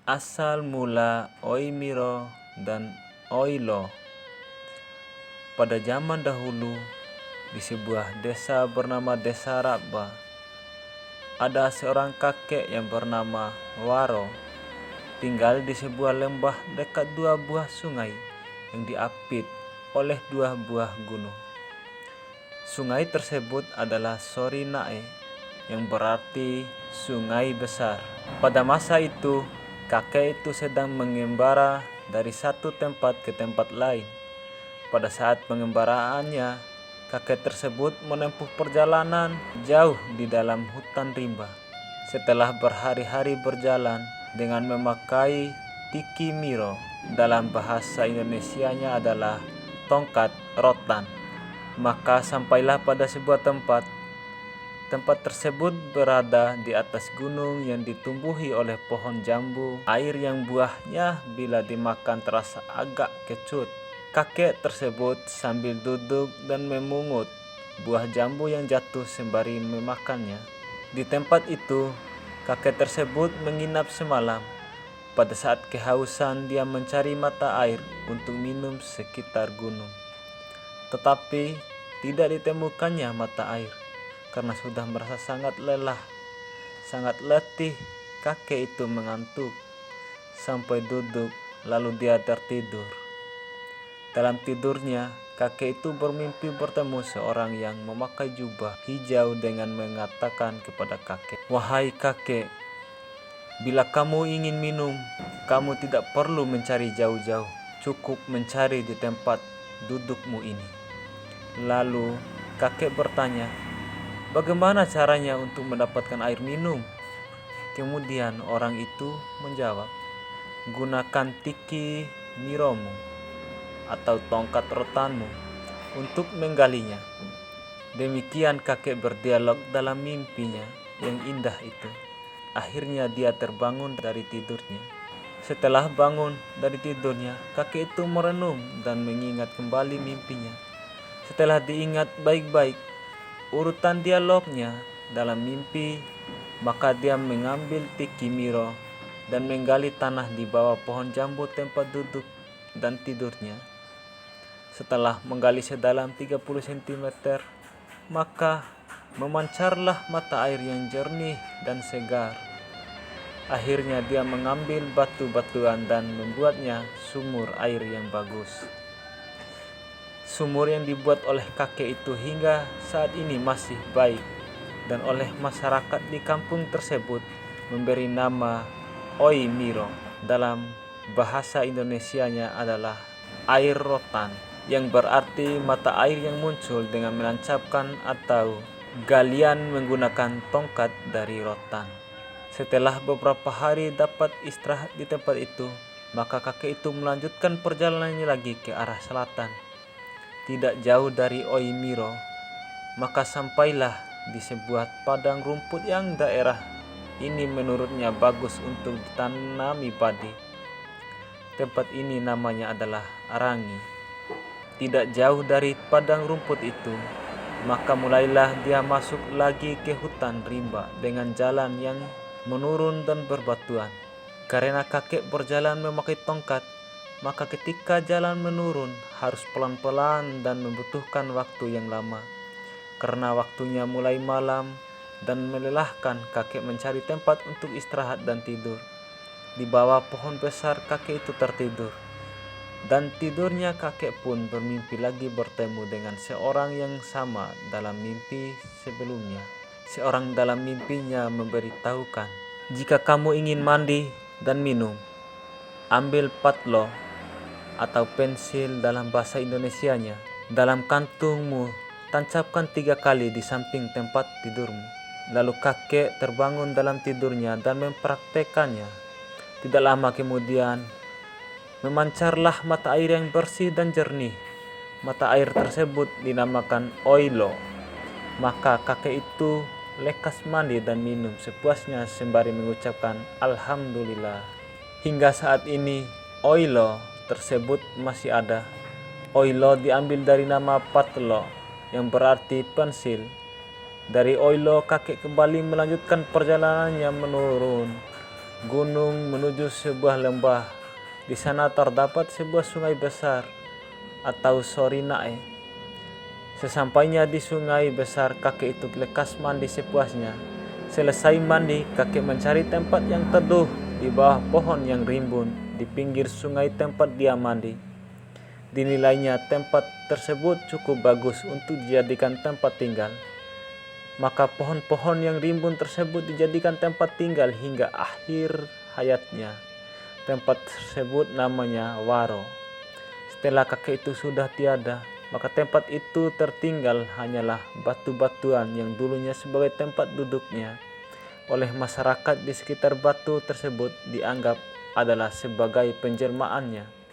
Asal mula Oimiro dan Oilo. Pada zaman dahulu, di sebuah desa bernama Desa Rabba, ada seorang kakek yang bernama Waro, tinggal di sebuah lembah dekat dua buah sungai yang diapit oleh dua buah gunung. Sungai tersebut adalah Sorinae, yang berarti sungai besar. Pada masa itu, kakek itu sedang mengembara dari satu tempat ke tempat lain. Pada saat pengembaraannya, kakek tersebut menempuh perjalanan jauh di dalam hutan rimba. Setelah berhari-hari berjalan dengan memakai tiki miro, dalam bahasa Indonesianya adalah tongkat rotan, maka sampailah pada sebuah tempat. Tempat tersebut berada di atas gunung yang ditumbuhi oleh pohon jambu, air yang buahnya bila dimakan terasa agak kecut. Kakek tersebut sambil duduk dan memungut buah jambu yang jatuh sembari memakannya. Di tempat itu, kakek tersebut menginap semalam. Pada saat kehausan, dia mencari mata air untuk minum sekitar gunung. Tetapi tidak ditemukannya mata air. Karena sudah merasa sangat lelah, sangat letih, kakek itu mengantuk sampai duduk, lalu dia tertidur. Dalam tidurnya, kakek itu bermimpi bertemu seorang yang memakai jubah hijau dengan mengatakan kepada kakek, "Wahai kakek, bila kamu ingin minum, kamu tidak perlu mencari jauh-jauh, cukup mencari di tempat dudukmu ini." Lalu kakek bertanya, "Bagaimana caranya untuk mendapatkan air minum?" Kemudian orang itu menjawab, "Gunakan tiki miromu atau tongkat rotanmu untuk menggalinya." Demikian kakek berdialog dalam mimpinya yang indah itu. Akhirnya dia terbangun dari tidurnya. Setelah bangun dari tidurnya, kakek itu merenung dan mengingat kembali mimpinya. Setelah diingat baik-baik urutan dialognya dalam mimpi, maka dia mengambil tiki miro dan menggali tanah di bawah pohon jambu tempat duduk dan tidurnya. Setelah menggali sedalam 30 cm, maka memancarlah mata air yang jernih dan segar. Akhirnya dia mengambil batu-batuan dan membuatnya sumur air yang bagus. Sumur yang dibuat oleh kakek itu hingga saat ini masih baik, dan oleh masyarakat di kampung tersebut memberi nama Oimiro. Dalam bahasa Indonesianya adalah air rotan, yang berarti mata air yang muncul dengan menancapkan atau galian menggunakan tongkat dari rotan. Setelah beberapa hari dapat istirahat di tempat itu, maka kakek itu melanjutkan perjalanannya lagi ke arah selatan. Tidak jauh dari Oimiro, maka sampailah di sebuah padang rumput yang daerah ini menurutnya bagus untuk ditanami padi. Tempat ini namanya adalah Arangi. Tidak jauh dari padang rumput itu, maka mulailah dia masuk lagi ke hutan rimba dengan jalan yang menurun dan berbatuan. Karena kakek berjalan memakai tongkat, maka ketika jalan menurun harus pelan-pelan dan membutuhkan waktu yang lama. Karena waktunya mulai malam dan melelahkan, kakek mencari tempat untuk istirahat dan tidur. Di bawah pohon besar kakek itu tertidur. Dan tidurnya kakek pun bermimpi lagi bertemu dengan seorang yang sama dalam mimpi sebelumnya. Seorang dalam mimpinya memberitahukan, "Jika kamu ingin mandi dan minum, ambil patlo atau pensil dalam bahasa Indonesianya, dalam kantungmu, tancapkan 3 kali di samping tempat tidurmu." Lalu kakek terbangun dalam tidurnya dan mempraktekannya. Tidak lama kemudian, memancarlah mata air yang bersih dan jernih. Mata air tersebut dinamakan Oilo. Maka kakek itu lekas mandi dan minum sepuasnya sembari mengucapkan Alhamdulillah. Hingga saat ini, Oilo tersebut masih ada. Oilo diambil dari nama patlo yang berarti pensil. Dari Oilo kakek kembali melanjutkan perjalanannya menurun. gunung menuju sebuah lembah. Di sana terdapat sebuah sungai besar atau Sorinae. Sesampainya di sungai besar, kakek itu lekas mandi sepuasnya. Selesai mandi, kakek mencari tempat yang teduh di bawah pohon yang rimbun di pinggir sungai tempat dia mandi. Dinilainya tempat tersebut cukup bagus untuk dijadikan tempat tinggal. Maka pohon-pohon yang rimbun tersebut dijadikan tempat tinggal hingga akhir hayatnya. Tempat tersebut namanya Waro. Setelah kakek itu sudah tiada, maka tempat itu tertinggal hanyalah batu-batuan yang dulunya sebagai tempat duduknya. Oleh masyarakat di sekitar batu tersebut dianggap adalah sebagai penjelmaannya.